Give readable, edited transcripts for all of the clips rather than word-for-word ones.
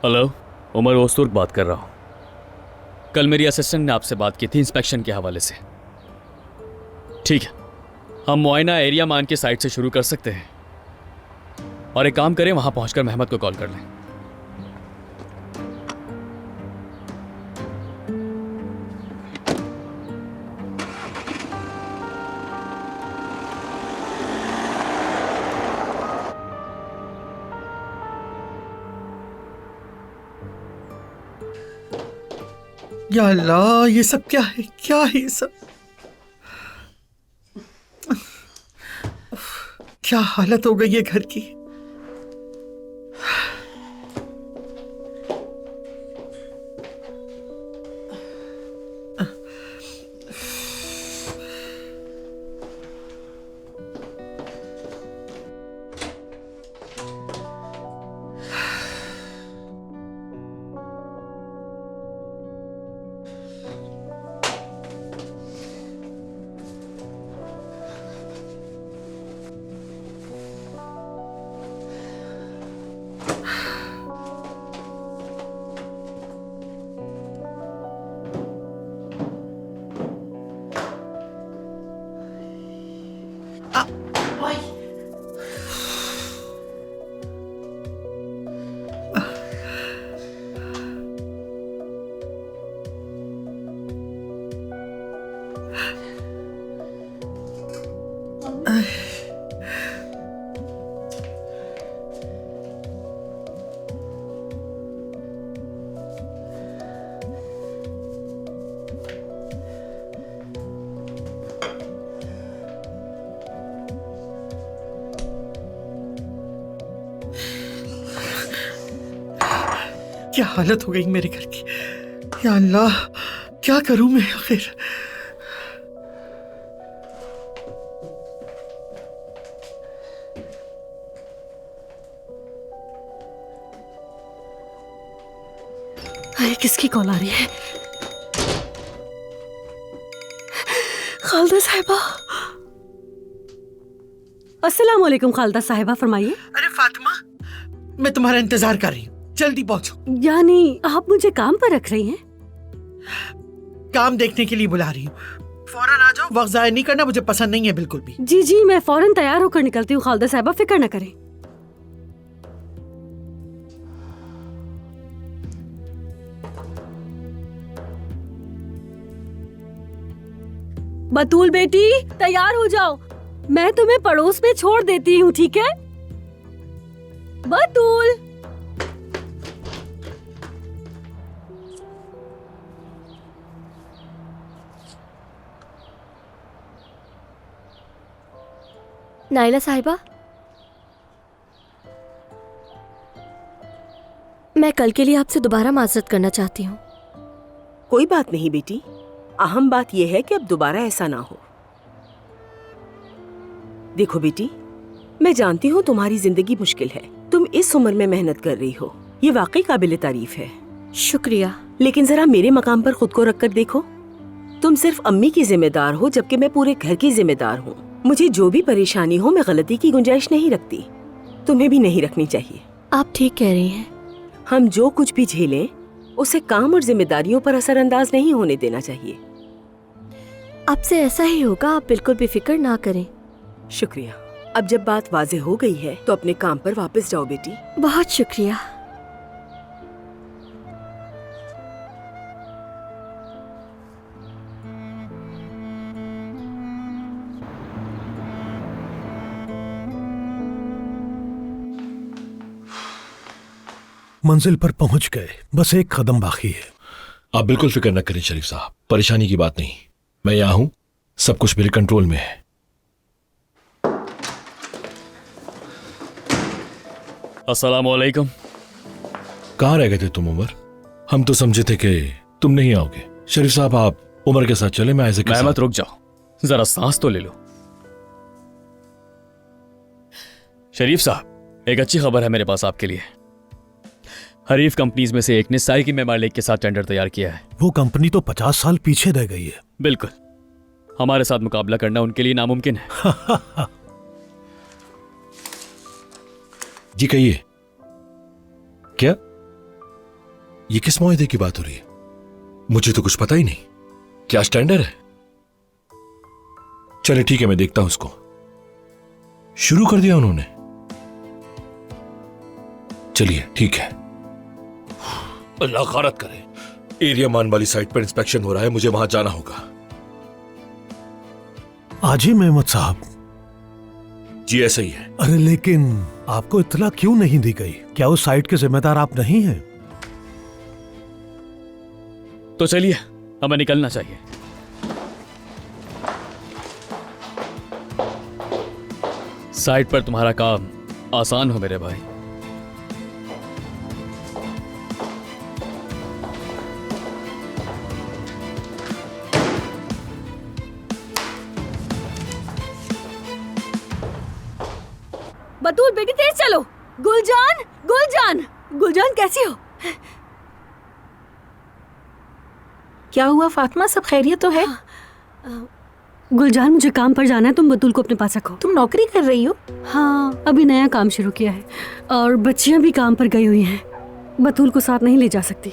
Hello, Umar ओस्तुर्क बात कर रहा हूँ। कल मेरी असिस्टेंट ने आपसे बात की थी इंस्पेक्शन के हवाले से। ठीक है, हम मुआयना एरिया मान के साइड से शुरू कर सकते हैं और एक काम करें, वहां पहुंचकर महमद को कॉल कर लें। या अल्लाह, ये सब क्या है? क्या है ये सब? क्या हालत हो गई है घर की। क्या हालत हो गई मेरे घर की। या अल्लाह, क्या करूं मैं आखिर। अरे किसकी कॉल आ रही है? खालदा साहिबा। अस्सलाम वालेकुम खालदा साहिबा, फरमाइए। अरे फातिमा, मैं तुम्हारा इंतजार कर रही हूँ, जल्दी पहुंचो। यानी आप मुझे काम पर रख रही हैं? काम देखने के लिए बुला रही हूँ, फौरन आ जाओ। वक्त जाया नहीं करना मुझे पसंद नहीं है बिल्कुल भी। जी जी, मैं फौरन तैयार होकर निकलती हूँ खालदा साहिबा, फिक्र न करें। बतूल बेटी, तैयार हो जाओ, मैं तुम्हें पड़ोस में छोड़ देती हूँ, ठीक है? बतूल। नाइला साहिबा, मैं कल के लिए आपसे दोबारा माजरत करना चाहती हूँ। कोई बात नहीं बेटी, अहम बात यह है कि अब दोबारा ऐसा ना हो। देखो बेटी, मैं जानती हूँ तुम्हारी जिंदगी मुश्किल है, तुम इस उम्र में मेहनत कर रही हो, ये वाकई काबिले तारीफ है। शुक्रिया। लेकिन जरा मेरे मकाम पर खुद को रखकर देखो, तुम सिर्फ अम्मी की जिम्मेदार हो जबकि मैं पूरे घर की जिम्मेदार हूँ। मुझे जो भी परेशानी हो मैं गलती की गुंजाइश नहीं रखती, तुम्हें भी नहीं रखनी चाहिए। आप ठीक कह रही हैं। हम जो कुछ भी झेलें उसे काम और जिम्मेदारियों पर असरअंदाज नहीं होने देना चाहिए। आपसे ऐसा ही होगा, आप बिल्कुल भी फिक्र ना करें। शुक्रिया। अब जब बात वाज़ेह हो गई है तो अपने काम पर वापस जाओ बेटी। बहुत शुक्रिया। मंजिल पर पहुंच गए, बस एक कदम बाकी है। आप बिल्कुल फिक्र न करें शरीफ साहब, परेशानी की बात नहीं, मैं यहाँ हूँ, सब कुछ मेरे कंट्रोल में है। अस्सलाम वालेकुम। कहाँ रह गए थे तुम उमर? हम तो समझे थे कि तुम नहीं आओगे। शरीफ साहब, आप उमर के साथ चले, मैं आइज़ैक के साथ। महमद रुक जाओ, जरा सांस तो ले लो। शरीफ साहब, एक अच्छी खबर है मेरे पास आपके लिए। हरीफ कंपनीज में से एक ने साई की मेमार लेक के साथ टेंडर तैयार किया है। वो कंपनी तो 50 साल पीछे रह गई है। बिल्कुल, हमारे साथ मुकाबला करना उनके लिए नामुमकिन है। जी कहिए। क्या? ये किस मुआहदे की बात हो रही है? मुझे तो कुछ पता ही नहीं। क्या स्टैंडर्ड है? चले ठीक है, मैं देखता हूं उसको। शुरू कर दिया उन्होंने। चलिए ठीक है। अल्लाह खारत करे। एरिया मान वाली साइट पर इंस्पेक्शन हो रहा है, मुझे वहां जाना होगा। आज ही मेहमद साहब? जी ऐसा ही है। अरे लेकिन आपको इत्तला क्यों नहीं दी गई? क्या उस साइट के जिम्मेदार आप नहीं हैं? तो चलिए, हमें निकलना चाहिए। साइट पर तुम्हारा काम आसान हो मेरे भाई। बतूल बेटी तेज चलो। गुलजान, गुलजान, गुलजान कैसी हो? क्या हुआ फातिमा, सब खैरियत तो है? गुलजान मुझे काम पर जाना है, तुम बतूल को अपने पास रखो। तुम नौकरी कर रही हो? हाँ, अभी नया काम शुरू किया है और बच्चियां भी काम पर गई हुई हैं। बतूल को साथ नहीं ले जा सकती।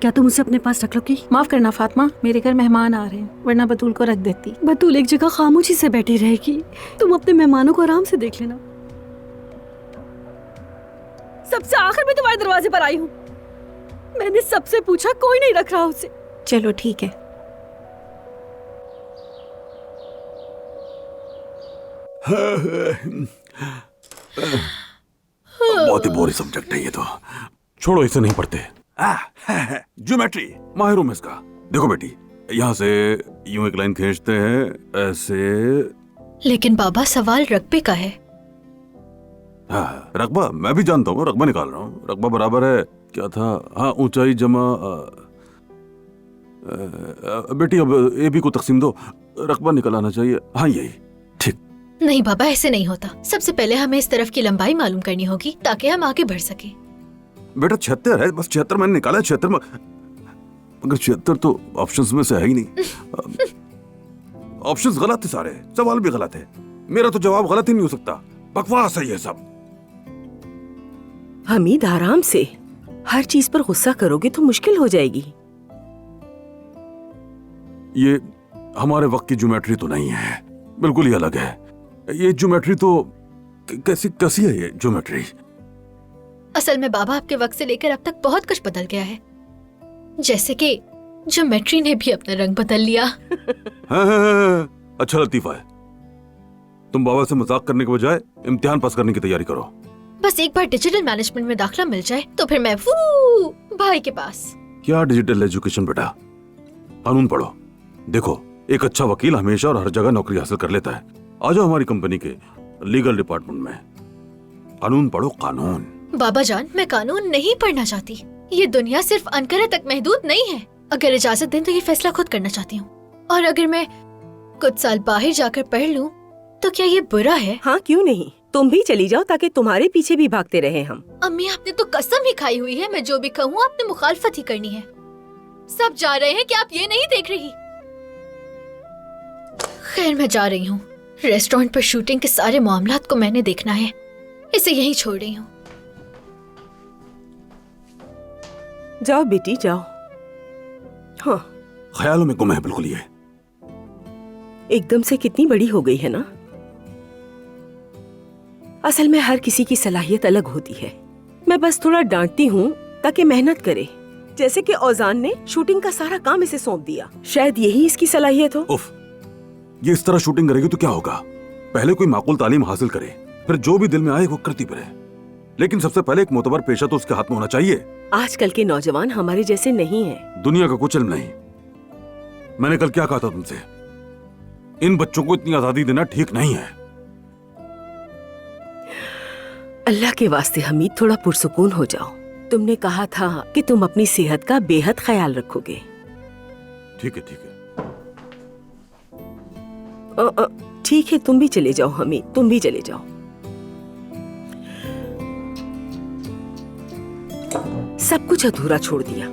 क्या तुम उसे अपने पास रख लोगी? माफ करना फातिमा, मेरे घर मेहमान आ रहे हैं, वरना बतूल को रख देती। बतूल एक जगह खामोशी से बैठी रहेगी, तुम अपने मेहमानों को आराम से देख लेना। सबसे आखिर में तुम्हारे दरवाजे पर आई हूँ। मैंने सबसे पूछा, कोई नहीं रख रहा उसे। चलो ठीक है। बहुत ही बोरी सब्जेक्ट है ये तो। छोड़ो, इसे नहीं पढ़ते। ज्योमेट्री माहिर हूं मैं इसका। देखो बेटी, यहाँ से यूं एक लाइन खींचते हैं ऐसे। लेकिन बाबा सवाल रकबे का है। हाँ, रकबा मैं भी जानता हूँ, रकबा निकाल रहा हूँ। रकबा बराबर है क्या था? हाँ, ऊंचाई जमा बेटी अब ए बी को तकसीम दो, रकबा निकल आना चाहिए। हाँ यही ठीक। नहीं बाबा, ऐसे नहीं होता। सबसे पहले हमें इस तरफ की लंबाई मालूम करनी होगी ताकि हम आगे बढ़ सके। बेटा 76 है, बस 76 मैंने निकाला है। 76 में मगर 76 तो ऑप्शंस में से है ही नहीं। ऑप्शंस गलत थे सारे, सवाल भी गलत है। मेरा तो जवाब गलत ही नहीं हो सकता। बकवास है ये सब। हमीद आराम से, हर चीज पर गुस्सा करोगे तो मुश्किल हो जाएगी। ये हमारे वक्त की ज्योमेट्री तो नहीं है, बिल्कुल ही अलग है। ये ज्योमेट्री तो कैसी है ये ज्योमेट्री? असल में बाबा आपके वक्त से लेकर अब तक बहुत कुछ बदल गया है। जैसे कि ज्योमेट्री ने भी अपना रंग बदल लिया। हाँ, अच्छा लतीफा है। तुम बाबा से मजाक करने के बजाय इम्तिहान पास करने की तैयारी करो। बस एक बार डिजिटल मैनेजमेंट में दाखिला मिल जाए तो फिर मैं भाई के पास। क्या डिजिटल एजुकेशन बेटा? कानून पढ़ो। देखो, एक अच्छा वकील हमेशा और हर जगह नौकरी हासिल कर लेता है। आ जाओ हमारी कंपनी के लीगल डिपार्टमेंट में। कानून पढ़ो, कानून। बाबा जान, मैं कानून नहीं पढ़ना चाहती। ये दुनिया सिर्फ अनकरा तक महदूद नहीं है। अगर इजाजत दें तो ये फैसला खुद करना चाहती हूँ। और अगर मैं कुछ साल बाहर जाकर पढ़ लूँ तो क्या ये बुरा है? हाँ क्यों नहीं, तुम भी चली जाओ ताकि तुम्हारे पीछे भी भागते रहे हम। अम्मी, आपने तो कसम ही खाई हुई है, मैं जो भी कहूँ आपने मुखालफत ही करनी है। सब जा रहे हैं कि आप ये नहीं देख रही? खैर, मैं जा रही हूँ। रेस्टोरेंट पर शूटिंग के सारे मामलात को मैंने देखना है। इसे यहीं छोड़ रही हूँ। जाओ बेटी जाओ। हाँ, ख्यालों में गुम है बिल्कुल ये। एकदम से कितनी बड़ी हो गई है ना। असल में हर किसी की सलाहियत अलग होती है। मैं बस थोड़ा डांटती हूँ ताकि मेहनत करे। जैसे कि औजान ने शूटिंग का सारा काम इसे सौंप दिया, शायद यही इसकी सलाहियत हो। उफ, ये इस तरह शूटिंग करेगी तो क्या होगा? पहले कोई माकूल तालीम हासिल करे, फिर जो भी दिल में आए वो करती फिरे। लेकिन सबसे पहले एक मोतबर पेशा तो उसके हाथ में होना चाहिए। आजकल के नौजवान हमारे जैसे नहीं हैं। दुनिया का कुछ इल्म नहीं। मैंने कल क्या कहा था तुमसे? इन बच्चों को इतनी आजादी देना ठीक नहीं है। अल्लाह के वास्ते हमीद, थोड़ा पुरसुकून हो जाओ। तुमने कहा था कि तुम अपनी सेहत का बेहद ख्याल रखोगे। ठीक है ठीक है। ठीक है, तुम भी चले जाओ हमीद, तुम भी चले जाओ। सब कुछ अधूरा छोड़ दिया।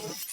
है।